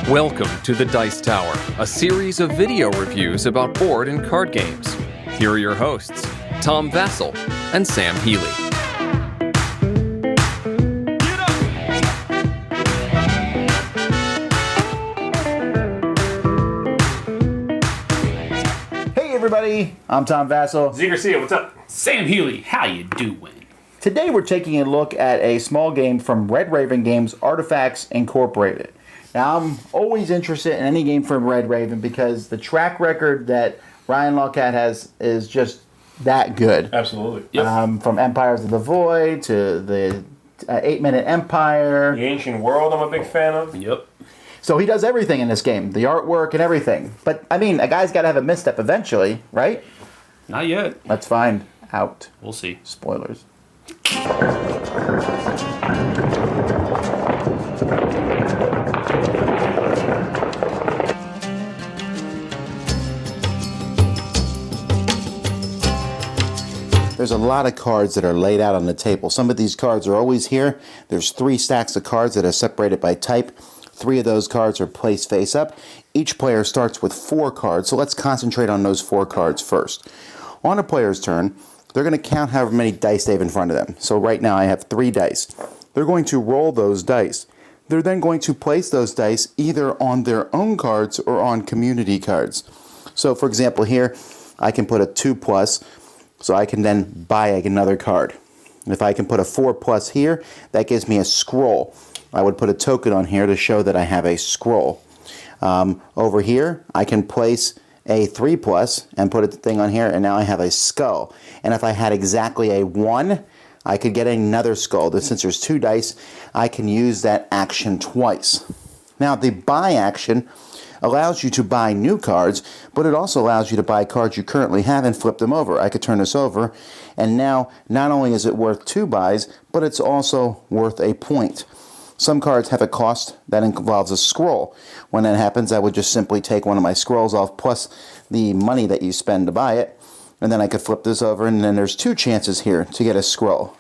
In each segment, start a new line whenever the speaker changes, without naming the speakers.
Welcome to the Dice Tower, a series of video reviews about board and card games. Here are your hosts, Tom Vasel and Sam Healey.
Hey everybody, I'm Tom Vasel.
Zee Garcia, what's up?
Sam Healey, how you doing?
Today we're taking a look at a small game from Red Raven Games, Artifacts Incorporated. Now I'm always interested in any game from Red Raven because the track record that Ryan Lawcat has is just that good.
Absolutely.
Yep.
From Empires of the Void to the 8-Minute Empire.
The Ancient World I'm a big fan of.
Yep.
So he does everything in this game, the artwork and everything. But I mean, a guy's got to have a misstep eventually, right?
Not yet.
Let's find out.
We'll see.
Spoilers. There's a lot of cards that are laid out on the table. Some of these cards are always here. There's 3 stacks of cards that are separated by type. 3 of those cards are placed face up. Each player starts with 4 cards, so let's concentrate on those 4 cards first. On a player's turn, they're going to count however many dice they have in front of them. So right now I have 3 dice. They're going to roll those dice. They're then going to place those dice either on their own cards or on community cards. So for example here, I can put a 2+, so I can then buy another card. If I can put a 4+ here, that gives me a scroll. I would put a token on here to show that I have a scroll. Over here, I can place a 3+ and put a thing on here, and now I have a skull. And if I had exactly a 1, I could get another skull. Since there's 2 dice, I can use that action twice. Now, the buy action allows you to buy new cards, but it also allows you to buy cards you currently have and flip them over. I could turn this over, and now not only is it worth 2 buys, but it's also worth a point. Some cards have a cost that involves a scroll. When that happens, I would just simply take one of my scrolls off plus the money that you spend to buy it, and then I could flip this over, and then there's 2 chances here to get a scroll.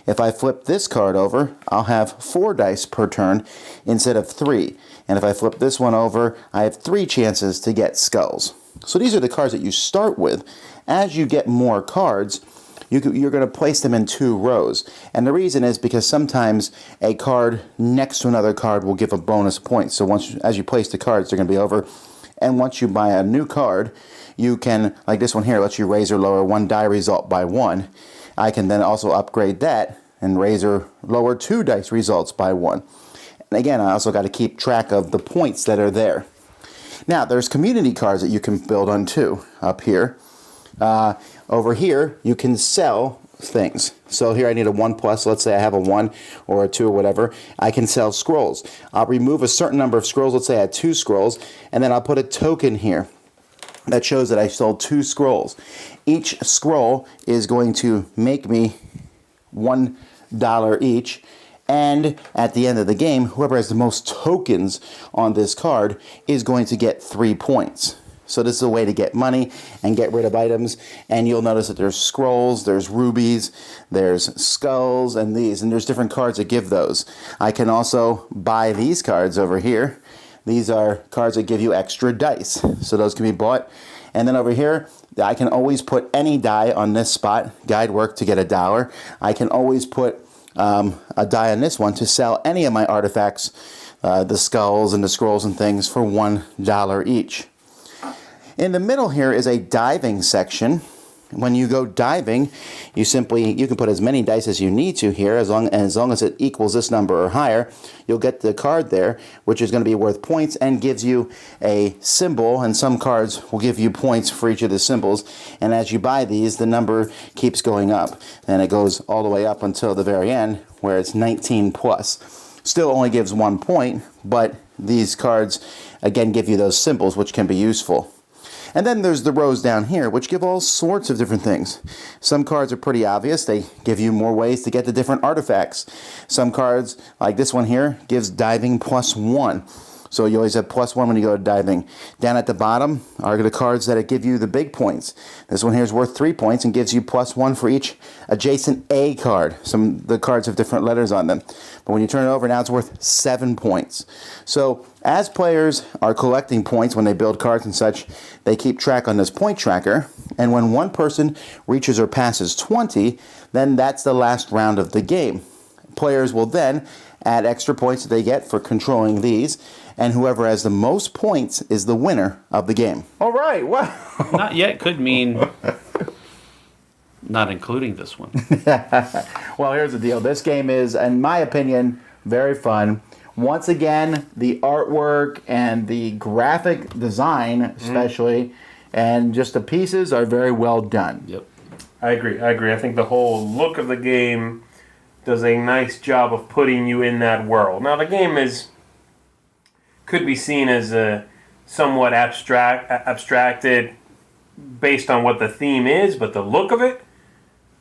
If I flip this card over, I'll have 4 dice per turn instead of 3. And if I flip this one over, I have 3 chances to get skulls. So these are the cards that you start with. As you get more cards, you're going to place them in 2 rows. And the reason is because sometimes a card next to another card will give a bonus point. So as you place the cards, they're going to be over. And once you buy a new card, you can, like this one here, lets you raise or lower 1 die result by 1. I can then also upgrade that and raise or lower 2 dice results by 1. And again, I also got to keep track of the points that are there. Now, there's community cards that you can build on too, up here. Over here, you can sell things. So here I need a 1+, let's say I have a 1 or a 2 or whatever. I can sell scrolls. I'll remove a certain number of scrolls, let's say I had 2 scrolls, and then I'll put a token here that shows that I sold 2 scrolls. Each scroll is going to make me $1 each, and at the end of the game, whoever has the most tokens on this card is going to get 3 points. So this is a way to get money and get rid of items, and you'll notice that there's scrolls, there's rubies, there's skulls, and there's different cards that give those. I can also buy these cards over here. These are cards that give you extra dice, so those can be bought. And then over here, I can always put any die on this spot, guide work, to get $1. I can always put a die on this one to sell any of my artifacts, the skulls and the scrolls and things, for $1 each. In the middle here is a diving section. When you go diving, you can put as many dice as you need to here, as long as it equals this number or higher. You'll get the card there, which is going to be worth points and gives you a symbol, and some cards will give you points for each of the symbols. And as you buy these, the number keeps going up, and it goes all the way up until the very end, where it's 19+. Still only gives 1 point, but these cards again give you those symbols, which can be useful. And then there's the rows down here, which give all sorts of different things. Some cards are pretty obvious. They give you more ways to get the different artifacts. Some cards, like this one here, gives diving +1. So you always have +1 when you go diving. Down at the bottom are the cards that give you the big points. This one here is worth 3 points and gives you +1 for each adjacent A card. The cards have different letters on them. But when you turn it over, now it's worth 7 points. So as players are collecting points when they build cards and such, they keep track on this point tracker. And when one person reaches or passes 20, then that's the last round of the game. Players will then add extra points that they get for controlling these, and whoever has the most points is the winner of the game. All right, well.
Not yet could mean not including this one.
Well, here's the deal. This game is, in my opinion, very fun. Once again, the artwork and the graphic design, especially, and just the pieces are very well done.
Yep.
I agree. I think the whole look of the game does a nice job of putting you in that world. Now, the game could be seen as a somewhat abstracted based on what the theme is, but the look of it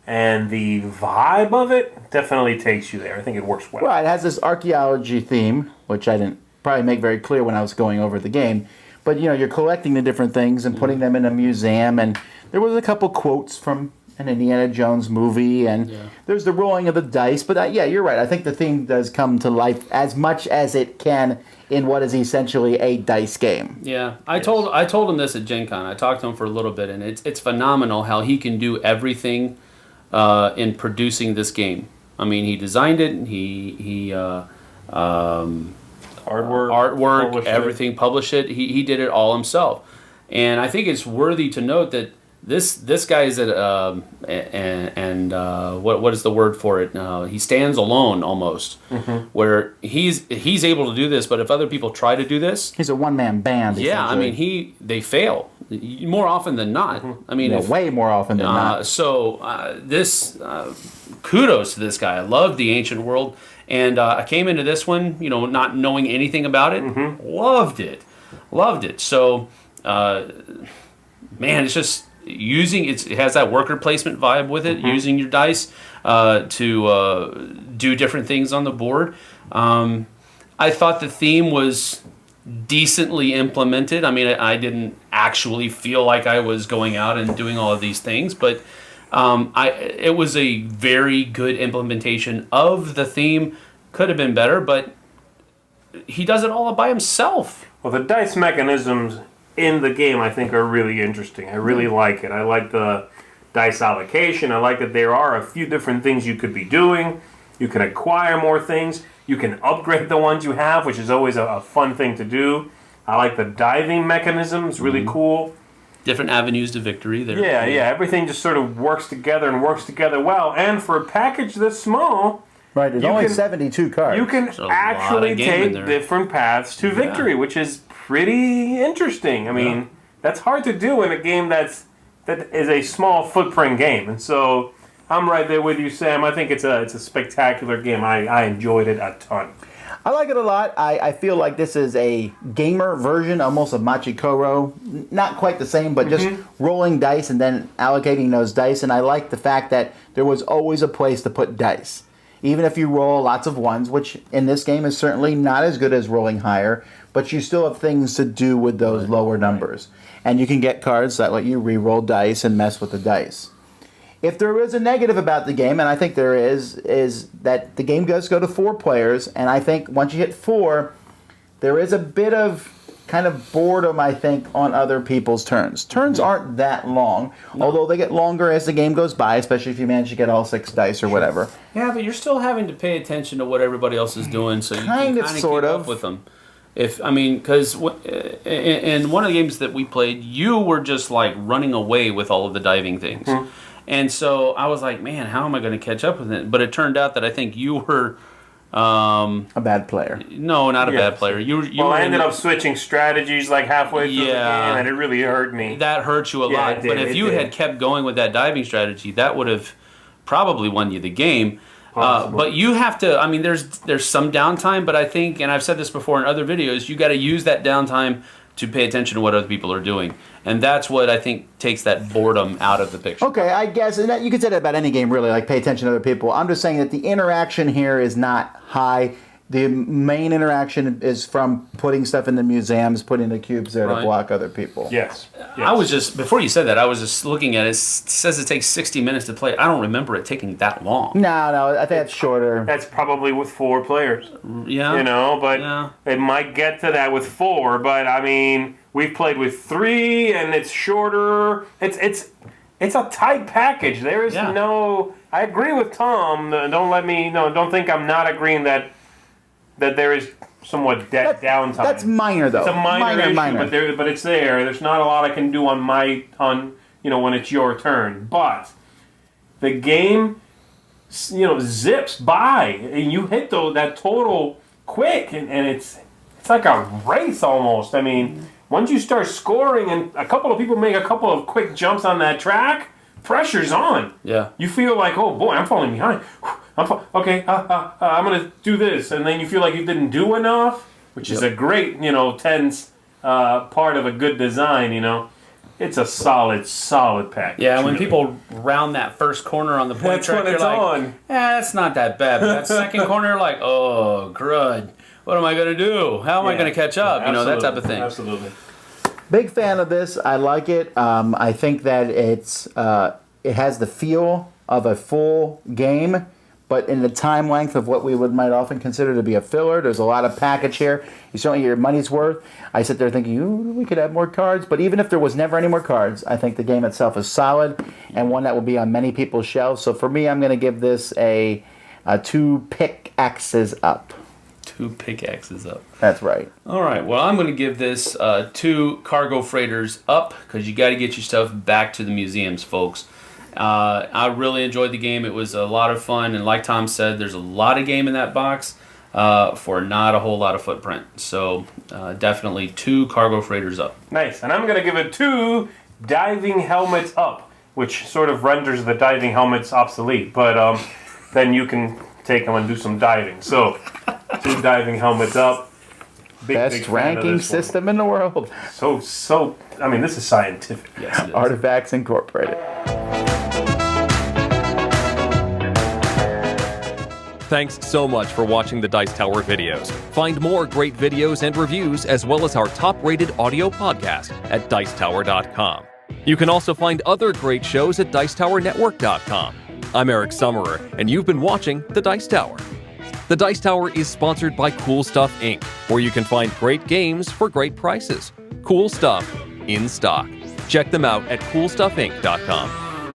and the vibe of it definitely takes you there. I think it works well.
Right, it has this archaeology theme, which I didn't probably make very clear when I was going over the game. But, you're collecting the different things and putting them in a museum, and there was a couple quotes from an Indiana Jones movie, and there's the rolling of the dice. But you're right. I think the theme does come to life as much as it can in what is essentially a dice game.
Yeah, I told him this at Gen Con. I talked to him for a little bit, and it's phenomenal how he can do everything in producing this game. I mean, he designed it. He artwork, everything, published it. He did it all himself, and I think it's worthy to note that this guy is at what is the word for it? He stands alone almost, where he's able to do this. But if other people try to do this,
he's a one-man band.
Yeah, I mean they fail more often than not. I mean,
way more often than not.
So kudos to this guy. I love the ancient world, and I came into this one, not knowing anything about it. Loved it. So, man, it's just. It has that worker placement vibe with it, using your dice to do different things on the board. I thought the theme was decently implemented. I mean, I didn't actually feel like I was going out and doing all of these things, but it was a very good implementation of the theme. Could have been better, but he does it all by himself.
Well, the dice mechanisms in the game, I think, are really interesting. I really like it. I like the dice allocation. I like that there are a few different things you could be doing. You can acquire more things. You can upgrade the ones you have, which is always a fun thing to do. I like the diving mechanism. It's really cool.
Different avenues to victory there.
Yeah. Everything just sort of works together well. And for a package this small...
Right, there's only 72 cards.
You can actually take different paths to victory, which is pretty interesting. I mean, that's hard to do in a game that is a small footprint game. And so I'm right there with you, Sam. I think it's a spectacular game. I enjoyed it a ton.
I like it a lot. I feel like this is a gamer version almost of Machikoro. Not quite the same, but just rolling dice and then allocating those dice. And I like the fact that there was always a place to put dice. Even if you roll lots of ones, which in this game is certainly not as good as rolling higher, but you still have things to do with those lower numbers. And you can get cards that let you re-roll dice and mess with the dice. If there is a negative about the game, and I think there is that the game does go to 4 players, and I think once you hit 4, there is a bit of kind of boredom, I think, on other people's turns. Turns aren't that long, although they get longer as the game goes by, especially if you manage to get all 6 dice or whatever.
Yeah, but you're still having to pay attention to what everybody else is doing, so you can kind of keep up with them. Because in one of the games that we played, you were just like running away with all of the diving things. And so I was like, man, how am I going to catch up with it? But it turned out that I think you were...
a bad player.
No, not a bad player.
I ended up switching strategies like halfway through the game, and it really hurt me.
That hurt you a lot. But if you had kept going with that diving strategy, that would have probably won you the game. But you have to, I mean, there's some downtime, but I think, and I've said this before in other videos, you got to use that downtime to pay attention to what other people are doing. And that's what I think takes that boredom out of the picture.
Okay, I guess, and you could say that about any game, really, like pay attention to other people. I'm just saying that the interaction here is not high. The main interaction is from putting stuff in the museums, putting the cubes there to
Right.
block other people.
Yes.
I was just, before you said that, I was just looking at it. It says it takes 60 minutes to play. I don't remember it taking that long.
No, I think that's shorter.
That's probably with 4 players.
Yeah.
You know, but
Yeah.
it might get to that with 4. But I mean, we've played with 3, and it's shorter. It's a tight package. There is
Yeah.
no. I agree with Tom. Don't think I'm not agreeing that there is somewhat downtime.
That's minor, though.
It's a minor issue, but it's there. There's not a lot I can do on when it's your turn. But the game, zips by, and you hit that total quick, and it's like a race almost. I mean, once you start scoring, and a couple of people make a couple of quick jumps on that track, pressure's on.
Yeah.
You feel like, oh boy, I'm falling behind. I'm gonna do this, and then you feel like you didn't do enough, which is a great, tense part of a good design. It's a solid package.
Yeah, when people round that first corner on the point
That's
track,
when it's
you're like,
on.
That's not that bad. But that second corner, you're like, oh, crud. What am I going to do? How am I going to catch up? That type of thing.
Absolutely.
Big fan of this. I like it. I think that it has the feel of a full game, but in the time length of what we might often consider to be a filler. There's a lot of package here. You certainly get your money's worth. I sit there thinking, we could have more cards. But even if there was never any more cards, I think the game itself is solid and one that will be on many people's shelves. So for me, I'm going to give this a 2 pickaxes up.
2 pickaxes up.
That's right.
All right. Well, I'm going to give this 2 cargo freighters up because you got to get your stuff back to the museums, folks. I really enjoyed the game. It was a lot of fun, and like Tom said, there's a lot of game in that box for not a whole lot of footprint. So definitely 2 cargo freighters up.
Nice. And I'm going to give it 2 diving helmets up, which sort of renders the diving helmets obsolete. But then you can take them and do some diving. So 2 diving helmets up. Big
Best
fan of
ranking
this one.
system in the world.
So. I mean, this is scientific.
Yes, it is.
Artifacts Incorporated.
Thanks so much for watching the Dice Tower videos. Find more great videos and reviews, as well as our top-rated audio podcast at Dicetower.com. You can also find other great shows at Dicetowernetwork.com. I'm Eric Summerer, and you've been watching The Dice Tower. The Dice Tower is sponsored by Cool Stuff Inc., where you can find great games for great prices. Cool stuff in stock. Check them out at CoolStuffInc.com.